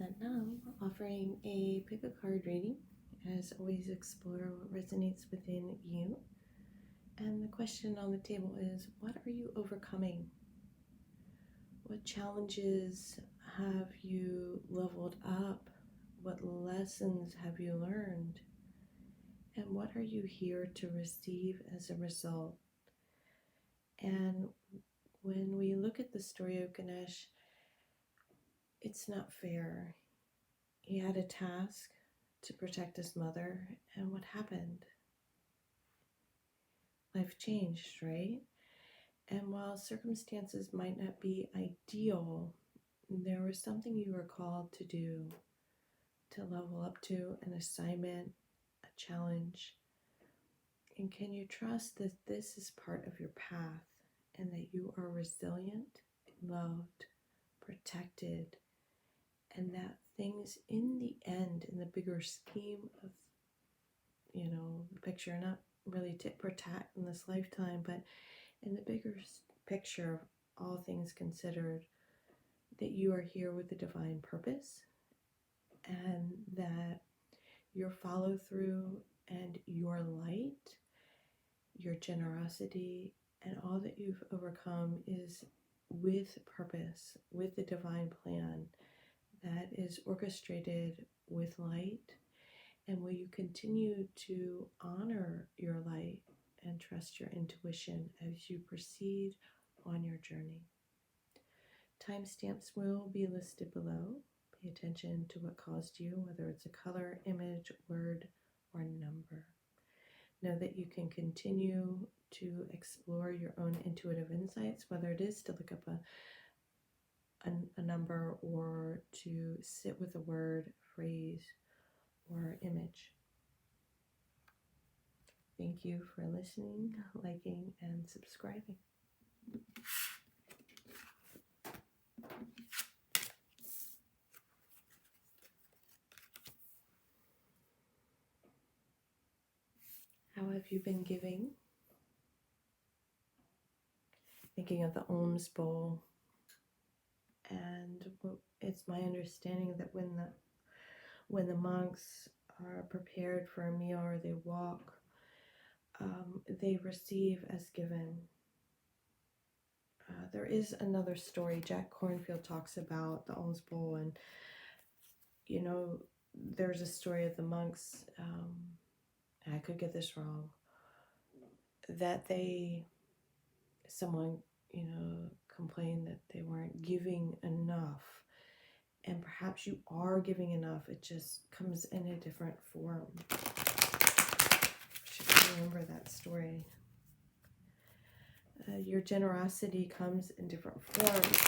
And now, offering a pick a card reading. As always, explore what resonates within you. And the question on the table is, what are you overcoming? What challenges have you leveled up? What lessons have you learned? And what are you here to receive as a result? And when we look at the story of Ganesh, it's not fair. He had a task to protect his mother, and what happened? Life changed, right? And while circumstances might not be ideal, there was something you were called to do, to level up to an assignment, a challenge. And can you trust that this is part of your path and that you are resilient, loved, protected, and that things in the end, in the bigger scheme of, the picture, not really tit for tat in this lifetime, but in the bigger picture of all things considered, that you are here with a divine purpose and that your follow through and your light, your generosity, and all that you've overcome is with purpose, with the divine plan that is orchestrated with light. And will you continue to honor your light and trust your intuition as you proceed on your journey? Timestamps will be listed below. Pay attention to what caused you, whether it's a color, image, word, or number. Know that you can continue to explore your own intuitive insights, whether it is to look up a number or to sit with a word, phrase, or image. Thank you for listening, liking, and subscribing. How have you been giving? Thinking of the alms bowl. And it's my understanding that when the monks are prepared for a meal or they walk, they receive as given. There is another story. Jack Kornfield talks about the alms bowl, and there's a story of the monks. I could get this wrong. That someone complained that they weren't giving enough, and perhaps you are giving enough. It just comes in a different form. I should remember that story. Your generosity comes in different forms,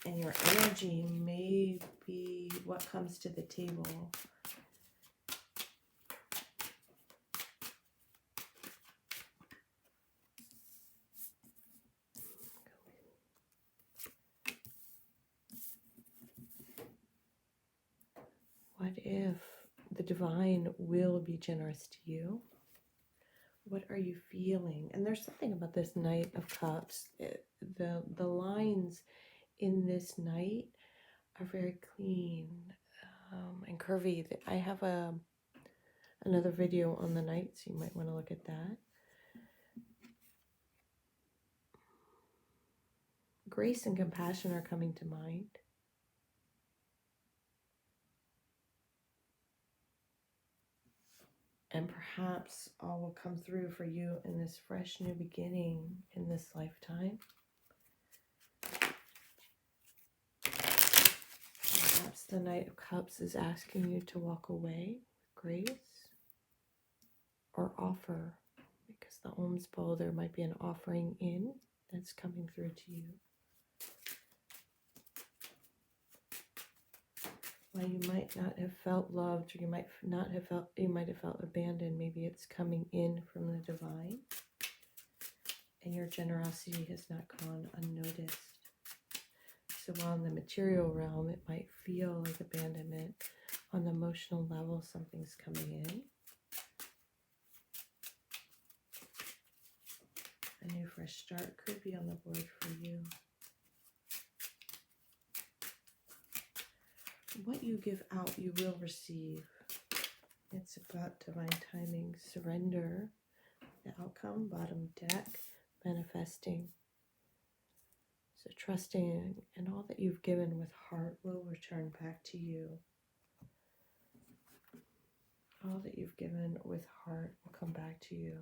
and your energy may be what comes to the table. What if the divine will be generous to you? What are you feeling? And there's something about this Knight of Cups. The lines in this Knight are very clean and curvy. I have another video on the Knight, so you might want to look at that. Grace and compassion are coming to mind. And perhaps all will come through for you in this fresh new beginning in this lifetime. Perhaps the Knight of Cups is asking you to walk away with grace or offer, because the alms bowl, there might be an offering in that's coming through to you. While you might not have felt loved, or you might have felt abandoned, maybe it's coming in from the divine, and your generosity has not gone unnoticed. So while in the material realm it might feel like abandonment, on the emotional level something's coming in. A new fresh start could be on the board for you. What you give out, you will receive. It's about divine timing. Surrender, the outcome, bottom deck, manifesting. So trusting in all that you've given with heart will return back to you. All that you've given with heart will come back to you.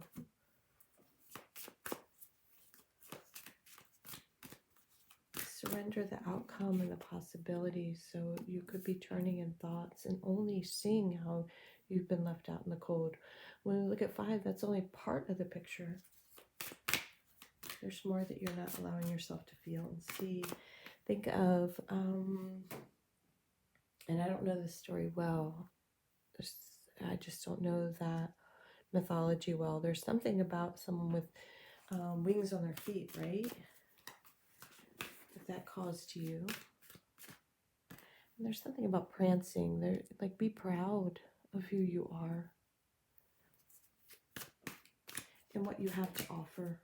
Surrender the outcome and the possibilities. So you could be turning in thoughts and only seeing how you've been left out in the cold. When we look at 5, that's only part of the picture. There's more that you're not allowing yourself to feel and see. Think of, and I don't know this story well. I just don't know that mythology well. There's something about someone with wings on their feet, right? If that calls to you. And there's something about prancing. They're like, be proud of who you are and what you have to offer.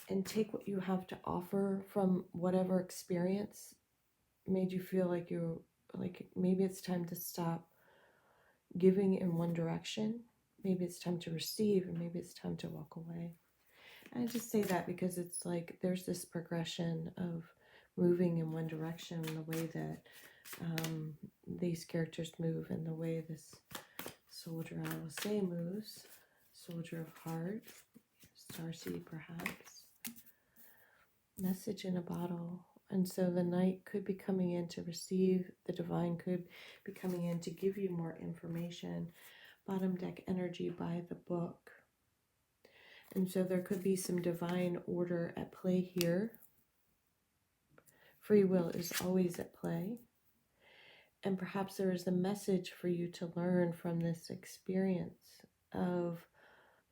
And take what you have to offer from whatever experience made you feel like you're, like maybe it's time to stop giving in one direction. Maybe it's time to receive, and maybe it's time to walk away. And I just say that because it's like there's this progression of moving in one direction, the way that these characters move, and the way this soldier, I will say, moves. Soldier of hearts, starseed perhaps. Message in a bottle. And so the knight could be coming in to receive, the divine could be coming in to give you more information. Bottom deck energy by the book. And so there could be some divine order at play here. Free will is always at play. And perhaps there is a message for you to learn from this experience of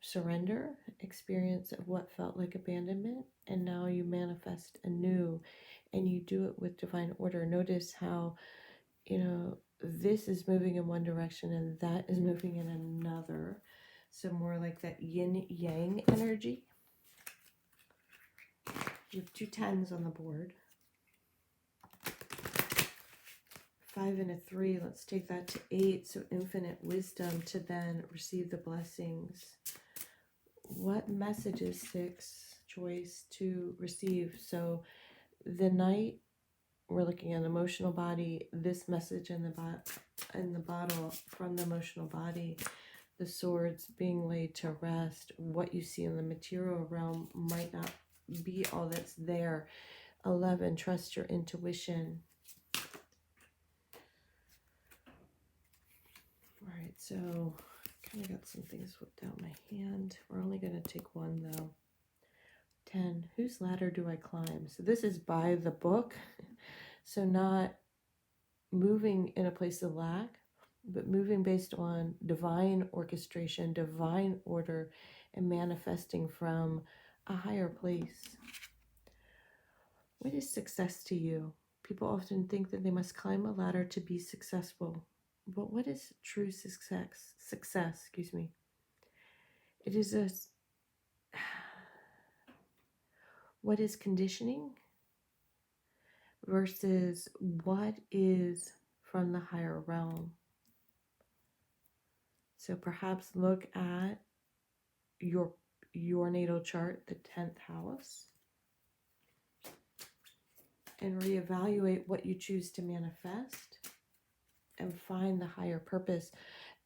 surrender, experience of what felt like abandonment, and now you manifest anew, and you do it with divine order. Notice how, this is moving in one direction and that is moving in another. So more like that yin-yang energy. You have 2 10s on the board. 5 and a 3, let's take that to 8. So infinite wisdom to then receive the blessings. What message is 6? Choice to receive. So the knight, we're looking at emotional body. This message in the bottle from the emotional body. The swords being laid to rest. What you see in the material realm might not be all that's there. 11, trust your intuition. All right, so kind of got some things whipped out my hand. We're only going to take one though. 10, whose ladder do I climb? So this is by the book. So not moving in a place of lack, but moving based on divine orchestration, divine order, and manifesting from a higher place. What is success to you? People often think that they must climb a ladder to be successful. But what is true success? It is what is conditioning versus what is from the higher realm. So perhaps look at your natal chart, the 10th house, and reevaluate what you choose to manifest and find the higher purpose.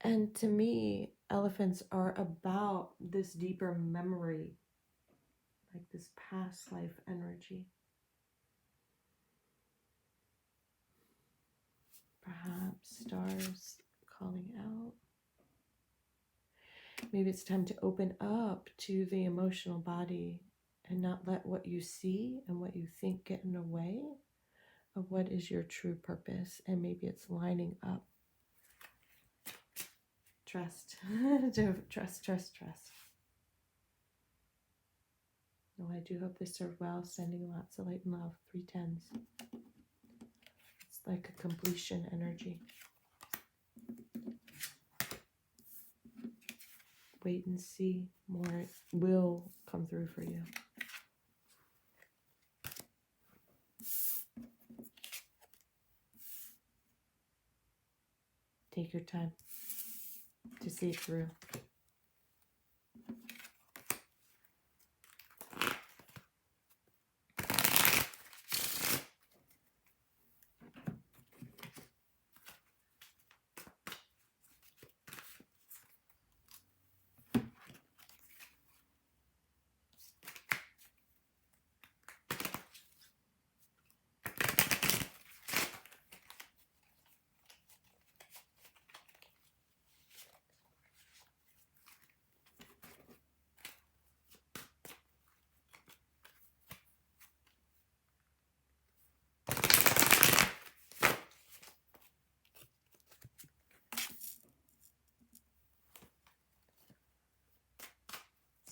And to me, elephants are about this deeper memory, like this past life energy. Perhaps stars calling out. Maybe it's time to open up to the emotional body and not let what you see and what you think get in the way of what is your true purpose. And maybe it's lining up. Trust. Trust. Oh, I do hope this served well. Sending lots of light and love. 3 10s. It's like a completion energy. Wait and see. More will come through for you. Take your time to see through.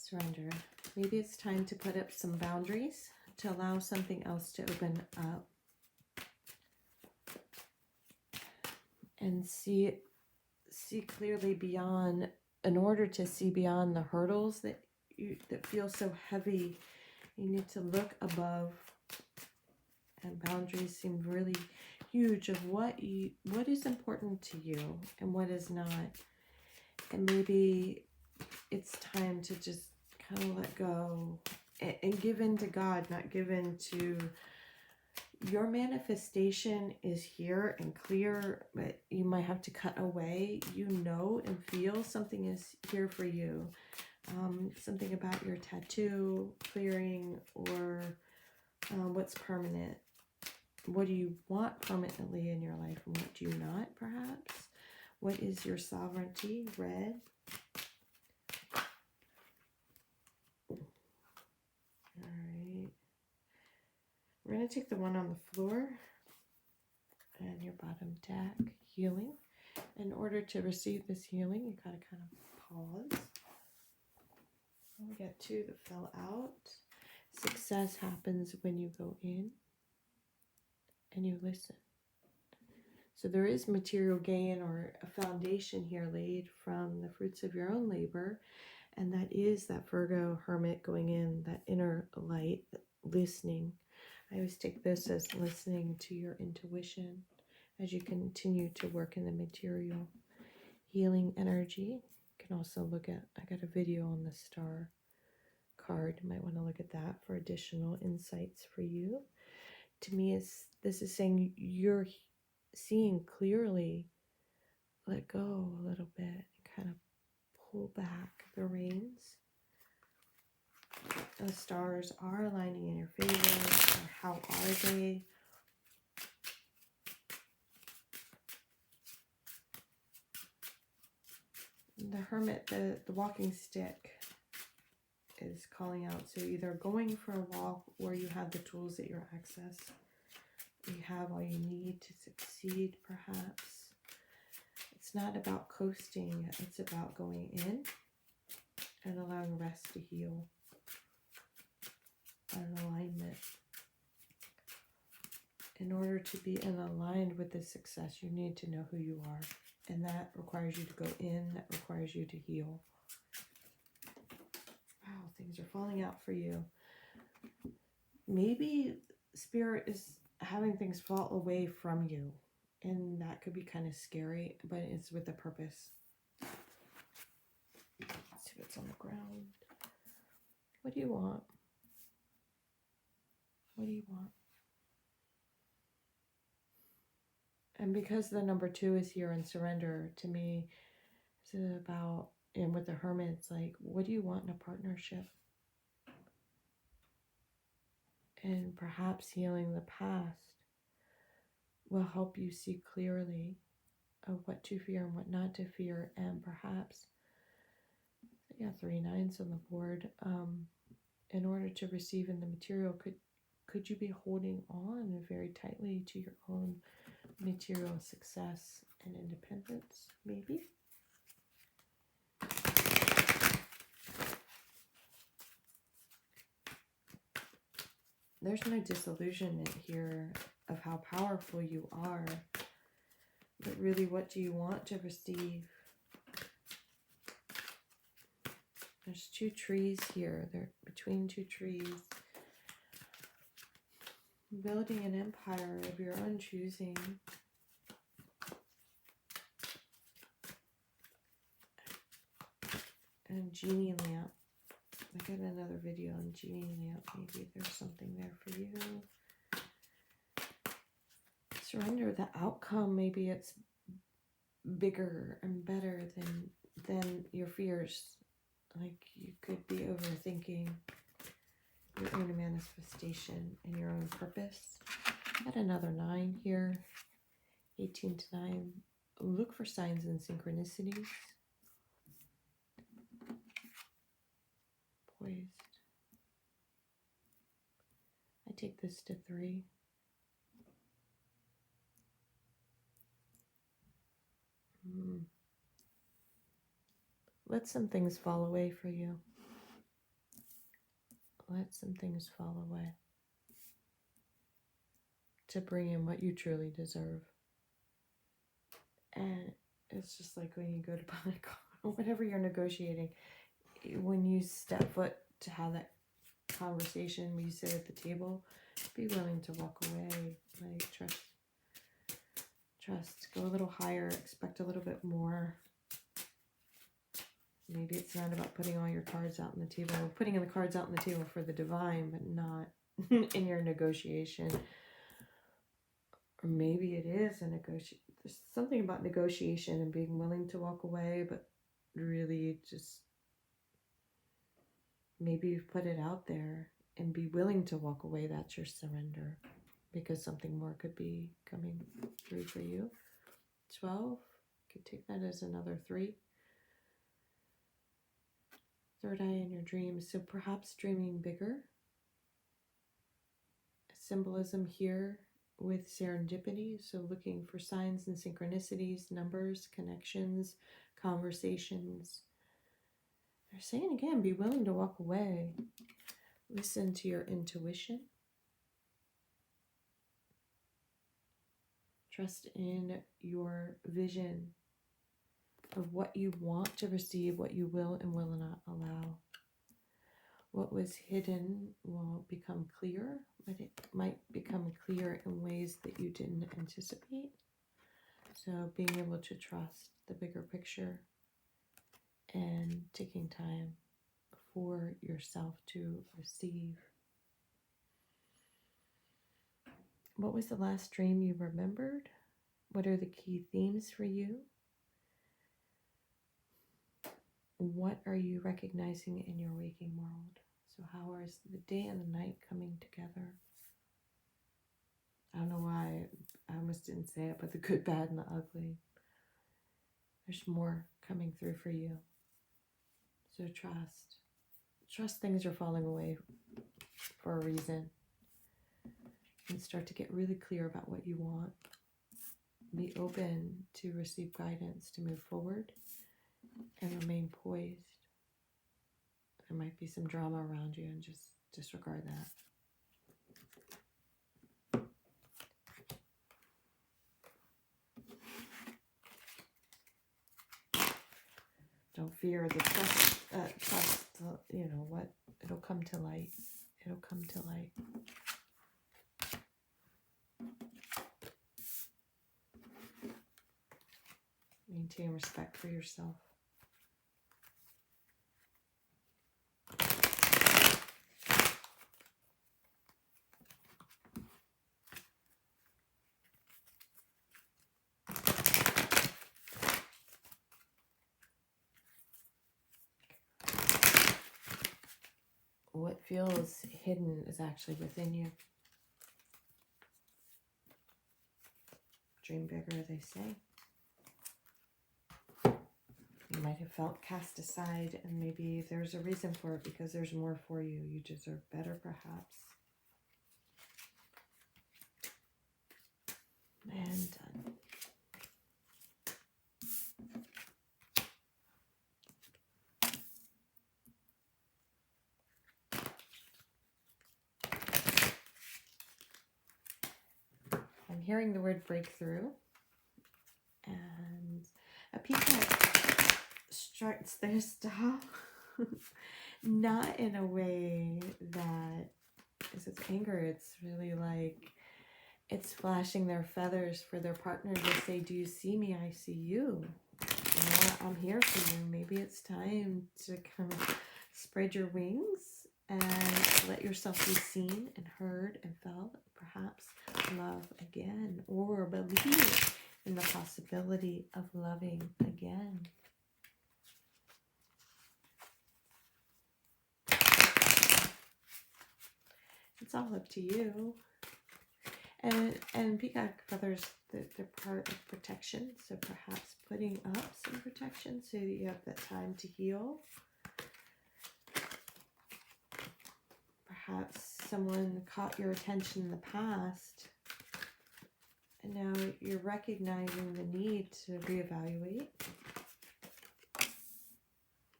Surrender. Maybe it's time to put up some boundaries to allow something else to open up and see clearly beyond. In order to see beyond the hurdles that feel so heavy, you need to look above. And boundaries seem really huge of what is important to you and what is not. And maybe it's time to just kind of let go and give in to God, not give in to your manifestation is here and clear, but you might have to cut away. You know and feel something is here for you. Something about your tattoo clearing, or what's permanent. What do you want permanently in your life and what do you not, perhaps? What is your sovereignty? Red. Alright. We're going to take the one on the floor and your bottom deck, healing. In order to receive this healing, you got to kind of pause. We got two that fell out. Success happens when you go in and you listen. So there is material gain or a foundation here laid from the fruits of your own labor. And that is that Virgo hermit going in, that inner light, listening. I always take this as listening to your intuition as you continue to work in the material. Healing energy. You can also look at, I got a video on the star card. You might want to look at that for additional insights for you. To me, this is saying you're seeing clearly. Let go a little bit and kind of pull back the reins. The stars are aligning in your favor. Or how are they? The hermit, the walking stick is calling out. So either going for a walk or you have the tools at your access. You have all you need to succeed, perhaps. It's not about coasting. It's about going in and allowing rest to heal. An alignment. In order to be aligned with this success, you need to know who you are. And that requires you to go in. That requires you to heal. Wow, things are falling out for you. Maybe Spirit is having things fall away from you. And that could be kind of scary, but it's with a purpose. Let's see what's on the ground. What do you want? What do you want? And because the number 2 is here in surrender, to me, it's about, and with the hermit, it's like, what do you want in a partnership? And perhaps healing the past will help you see clearly of what to fear and what not to fear. And perhaps, 3 9s on the board, in order to receive in the material, could you be holding on very tightly to your own material success and independence, maybe? There's no disillusionment here of how powerful you are, but really, what do you want to receive? There's 2 trees here. They're between 2 trees. Building an empire of your own choosing. And genie lamp. I got another video on genie lamp. Maybe there's something there for you. Surrender the outcome. Maybe it's bigger and better than your fears. Like you could be overthinking your own manifestation and your own purpose. Got another 9 here. 18 to 9. Look for signs and synchronicities. Poised. I take this to 3. Let some things fall away for you. Let some things fall away to bring in what you truly deserve. And it's just like when you go to buy a car or whatever you're negotiating, when you step foot to have that conversation, when you sit at the table, be willing to walk away. Like trust, go a little higher, expect a little bit more. Maybe it's not about putting all your cards out on the table, putting the cards out on the table for the divine, but not in your negotiation. Or maybe it is a negotiation. There's something about negotiation and being willing to walk away, but really just maybe you've put it out there and be willing to walk away. That's your surrender, because something more could be coming through for you. 12, could take that as another 3. Third eye in your dreams. So perhaps dreaming bigger. Symbolism here with serendipity. So looking for signs and synchronicities, numbers, connections, conversations. They're saying again, be willing to walk away. Listen to your intuition. Trust in your vision of what you want to receive, what you will and will not allow. What was hidden will become clear, but it might become clear in ways that you didn't anticipate. So being able to trust the bigger picture and taking time for yourself to receive. What was the last dream you remembered? What are the key themes for you? What are you recognizing in your waking world? So how is the day and the night coming together? I don't know why I almost didn't say it, but the good, bad, and the ugly. There's more coming through for you. So trust. Trust things are falling away for a reason. And start to get really clear about what you want. Be open to receive guidance to move forward. And remain poised. There might be some drama around you, and just disregard that. Don't fear the trust, you know what? It'll come to light. It'll come to light. Maintain respect for yourself. What feels hidden is actually within you. Dream bigger, they say. You might have felt cast aside, and maybe there's a reason for it, because there's more for you. You deserve better, perhaps. And done. I'm hearing the word breakthrough, and a people starts their stuff not in a way that is it's anger. It's really like it's flashing their feathers for their partner to say, do you see me? I see you. you know what, I'm here for you. Maybe it's time to kind of spread your wings and let yourself be seen and heard and felt. Perhaps love again, or believe in the possibility of loving again. It's all up to you. And peacock feathers, they're part of protection. So perhaps putting up some protection so that you have that time to heal. Perhaps someone caught your attention in the past, and now you're recognizing the need to reevaluate.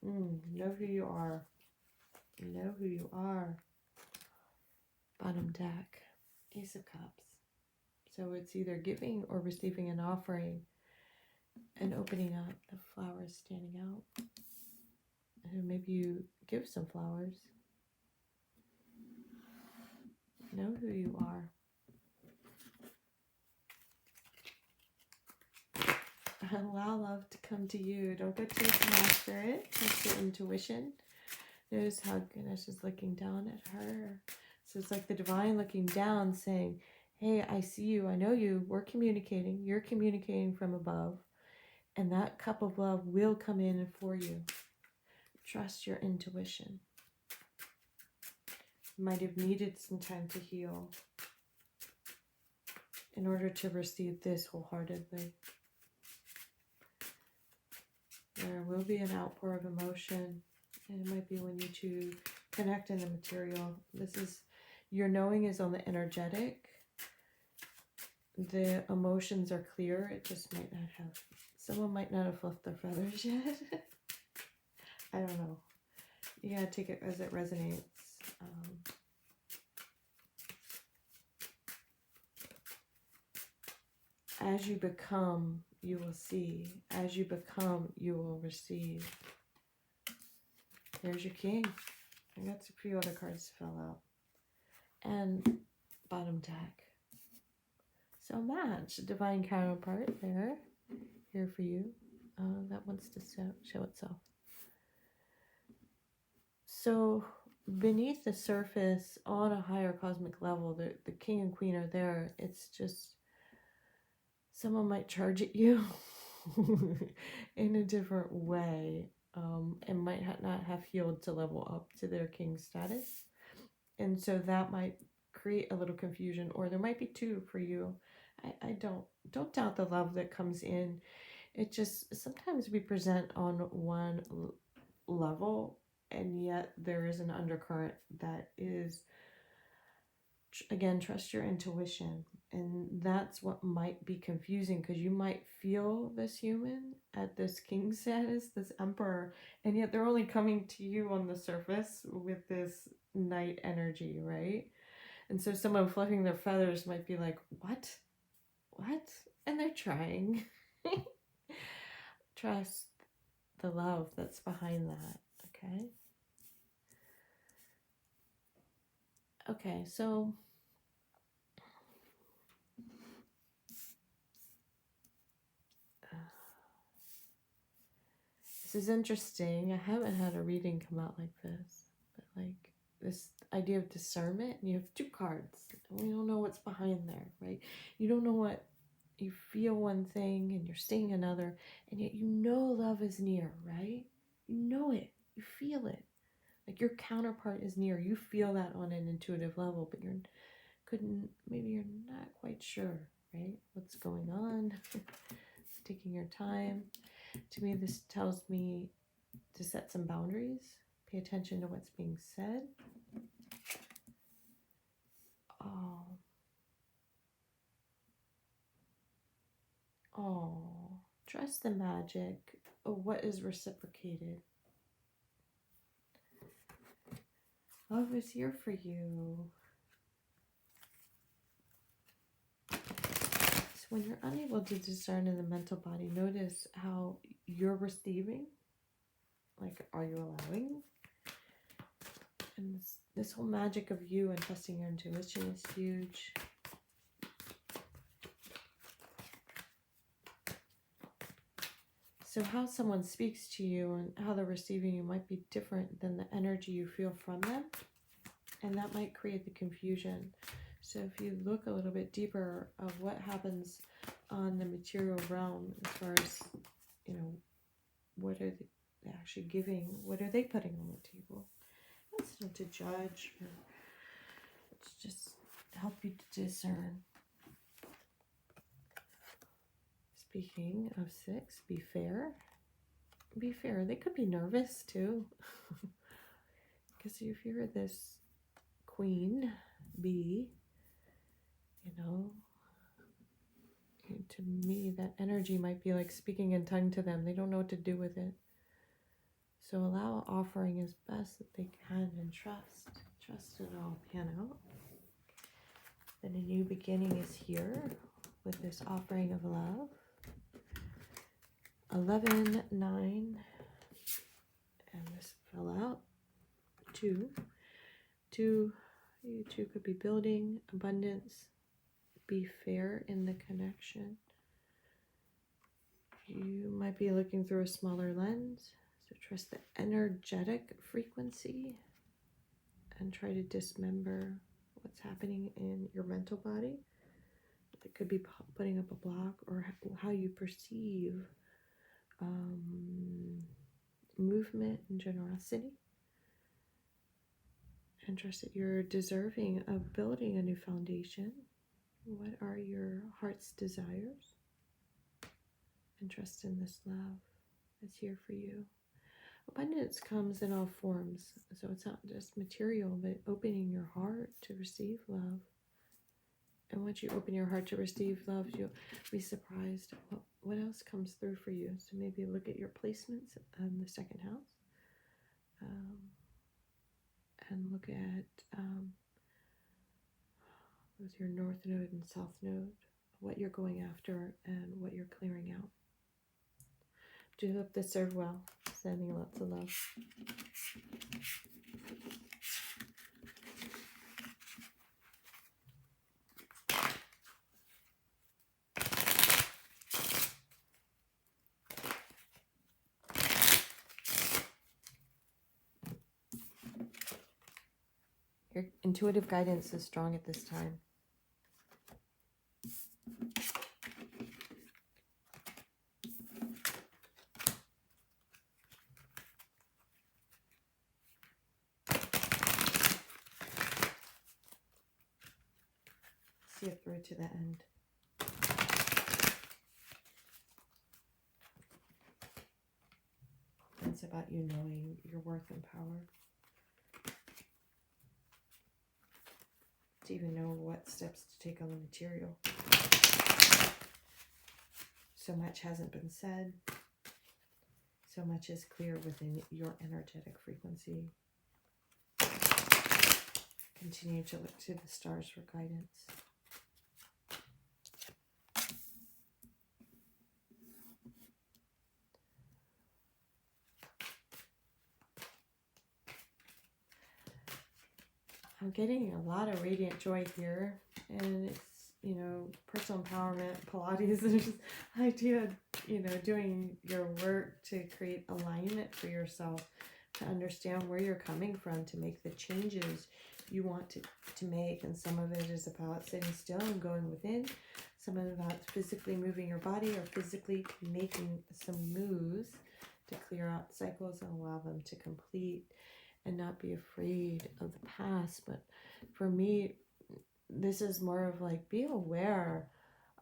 Know who you are. Know who you are. Bottom deck, Ace of Cups. So it's either giving or receiving an offering and opening up, the flowers standing out. And maybe you give some flowers. Know who you are. Allow love to come to you. Don't go chasing after it. Trust your intuition. Notice how Ganesh is looking down at her. So it's like the divine looking down saying, hey, I see you. I know you. We're communicating. You're communicating from above. And that cup of love will come in for you. Trust your intuition. You might have needed some time to heal in order to receive this wholeheartedly. There will be an outpour of emotion, and it might be when you two connect in the material. This is, your knowing is on the energetic. The emotions are clear. It just might not have, someone might not have fluffed their feathers yet. I don't know. You gotta take it as it resonates. As you become, you will see. As you become, you will receive. There's your king. I got a few other cards to fill out. And bottom deck. So match, divine counterpart there. Here for you. That wants to show itself. So beneath the surface, on a higher cosmic level, the king and queen are there. It's just someone might charge at you in a different way, and might not have healed to level up to their king status. And so that might create a little confusion, or there might be two for you. I don't doubt the love that comes in. It just, sometimes we present on one level, and yet there is an undercurrent that is, again, trust your intuition. And that's what might be confusing, because you might feel this human at this king status, this emperor, and yet they're only coming to you on the surface with this knight energy, right? And so someone fluffing their feathers might be like, what? And they're trying. Trust the love that's behind that, okay? Okay, so this is interesting. I haven't had a reading come out like this, but like this idea of discernment, and you have two cards, and we don't know what's behind there, right? You don't know what, you feel one thing and you're seeing another, and yet you know love is near, right? You know it, you feel it. Like your counterpart is near. You feel that on an intuitive level, but maybe you're not quite sure, right? What's going on? It's taking your time. To me, this tells me to set some boundaries. Pay attention to what's being said. Trust the magic of what is reciprocated. Love is here for you. So when you're unable to discern in the mental body, notice how you're receiving. Like, are you allowing? And this whole magic of you and trusting your intuition is huge. So how someone speaks to you and how they're receiving you might be different than the energy you feel from them. And that might create the confusion. So if you look a little bit deeper of what happens on the material realm, as far as, you know, what are they actually giving? What are they putting on the table? It's not to judge, or it's just help you to discern. Speaking of 6, be fair. Be fair. They could be nervous too. Because if you're this queen bee, you know, to me, that energy might be like speaking in tongue to them. They don't know what to do with it. So allow offering as best that they can and trust. Trust it all pan out. Then a new beginning is here with this offering of love. 11, 9, and this fell out. 2. 2, you 2 could be building abundance. Be fair in the connection. You might be looking through a smaller lens, so trust the energetic frequency and try to dismember what's happening in your mental body. It could be putting up a block, or how you perceive movement and generosity. And trust that you're deserving of building a new foundation. What are your heart's desires? And trust in this love that's here for you. Abundance comes in all forms. So it's not just material, but opening your heart to receive love. And once you open your heart to receive love, you'll be surprised at what else comes through for you. So maybe look at your placements in the second house. And look at with your north node and south node, what you're going after and what you're clearing out. Do hope this served well. Sending lots of love. Your intuitive guidance is strong at this time. See it through to the end. It's about you knowing your worth and power. To even know what steps to take on the material. So much hasn't been said. So much is clear within your energetic frequency. Continue to look to the stars for guidance. I'm getting a lot of radiant joy here, and it's, you know, personal empowerment, Pilates, and just idea of, you know, doing your work to create alignment for yourself, to understand where you're coming from, to make the changes you want to make. And some of it is about sitting still and going within. Some of it about physically moving your body, or physically making some moves to clear out cycles and allow them to complete. And not be afraid of the past. But for me, this is more of like, be aware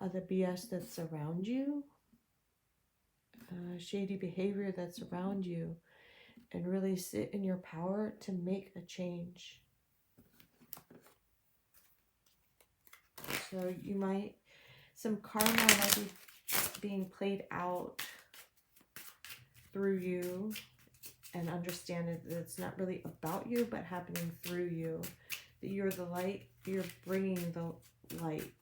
of the BS that's around you, shady behavior that's around you, and really sit in your power to make a change. So you might, some karma might be being played out through you. And understand that it's not really about you, but happening through you. That you're the light, you're bringing the light.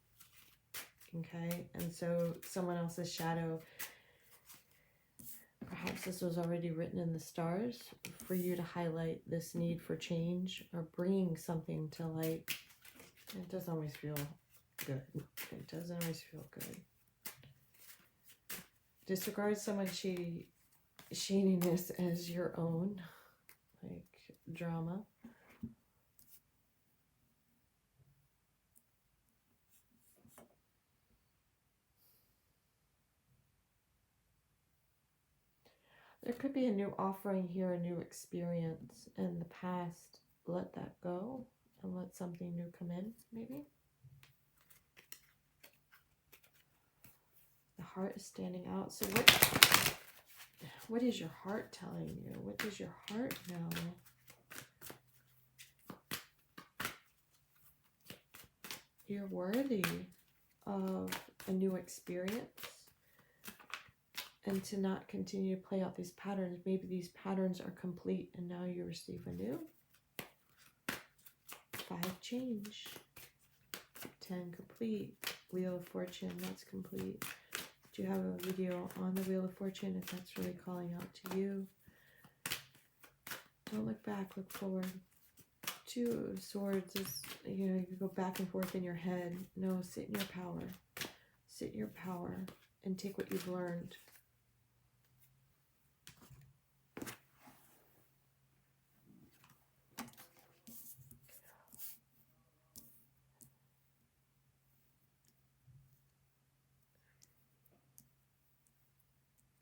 Okay? And so someone else's shadow, perhaps this was already written in the stars for you to highlight this need for change, or bringing something to light. It doesn't always feel good. It doesn't always feel good. Disregard someone's shadiness as your own, like drama. There could be a new offering here, a new experience in the past. Let that go and let something new come in, maybe. The heart is standing out. So what is your heart telling you? What does your heart know? You're worthy of a new experience. And to not continue to play out these patterns. Maybe these patterns are complete and now you receive a new. 5 change. 10 complete. Wheel of Fortune, that's complete. Do you have a video on the Wheel of Fortune if that's really calling out to you? Don't look back, look forward. 2 of Swords is, you go back and forth in your head. No, sit in your power. Sit in your power and take what you've learned.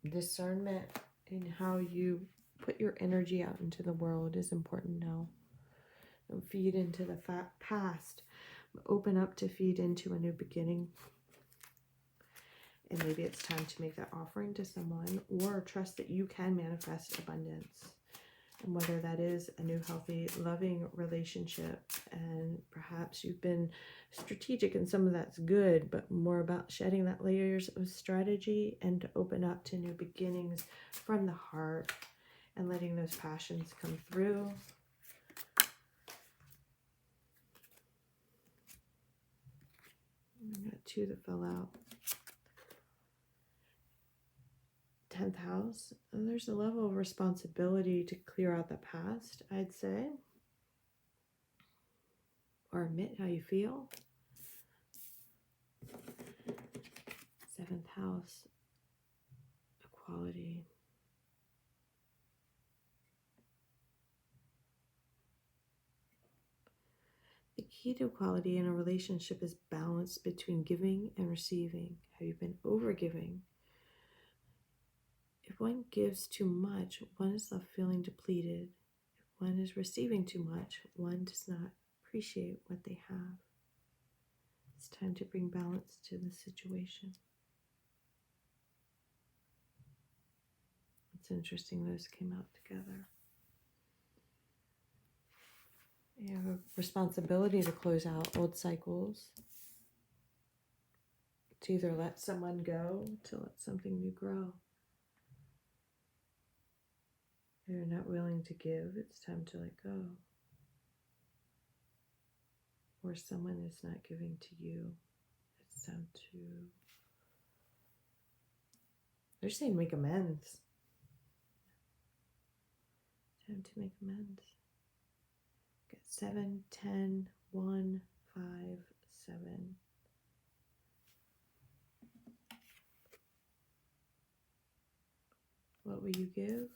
Discernment in how you put your energy out into the world is important now. Don't feed into the past. Open up to feed into a new beginning. And maybe it's time to make that offering to someone or trust that you can manifest abundance. And whether that is a new, healthy, loving relationship, and perhaps you've been strategic and some of that's good, but more about shedding that layers of strategy and to open up to new beginnings from the heart and letting those passions come through. I got 2 that fell out. 10th house, and there's a level of responsibility to clear out the past, I'd say, or admit how you feel. 7th house, equality. The key to equality in a relationship is balance between giving and receiving. Have you been overgiving? If one gives too much, one is left feeling depleted. If one is receiving too much, one does not appreciate what they have. It's time to bring balance to the situation. It's interesting those came out together. You have a responsibility to close out old cycles, to either let someone go, to let something new grow. If you're not willing to give, it's time to let go. Or someone is not giving to you, it's time to, they're saying make amends. Time to make amends. Get 7, 10, 1, 5, 7. What will you give?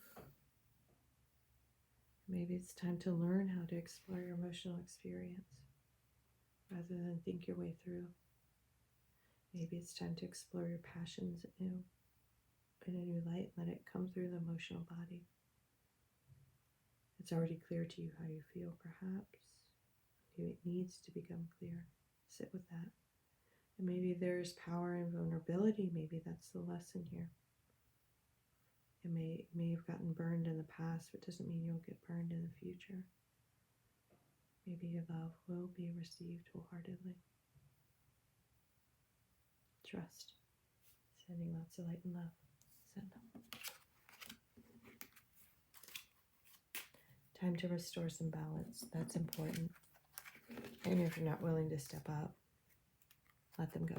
Maybe it's time to learn how to explore your emotional experience rather than think your way through. Maybe it's time to explore your passions in a new light. Let it come through the emotional body. It's already clear to you how you feel, perhaps. Maybe it needs to become clear. Sit with that. And maybe there's power in vulnerability. Maybe that's the lesson here. It may have gotten burned in the past, but it doesn't mean you'll get burned in the future. Maybe your love will be received wholeheartedly. Trust. Sending lots of light and love. Send them. Time to restore some balance. That's important. And if you're not willing to step up, let them go.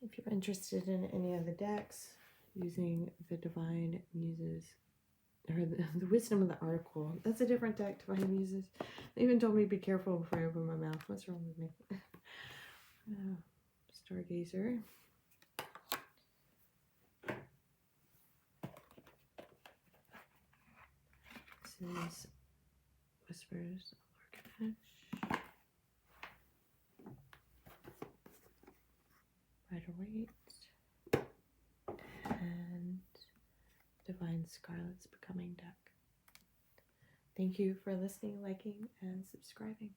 If you're interested in any of the decks, using the Divine Muses, or the Wisdom of the Article, that's a different deck, Divine Muses. They even told me be careful before I open my mouth. What's wrong with me? Stargazer. This is Whispers of Lorganesh. Rider-Waite. And Divine Scarlet's Becoming deck. Thank you for listening, liking, and subscribing.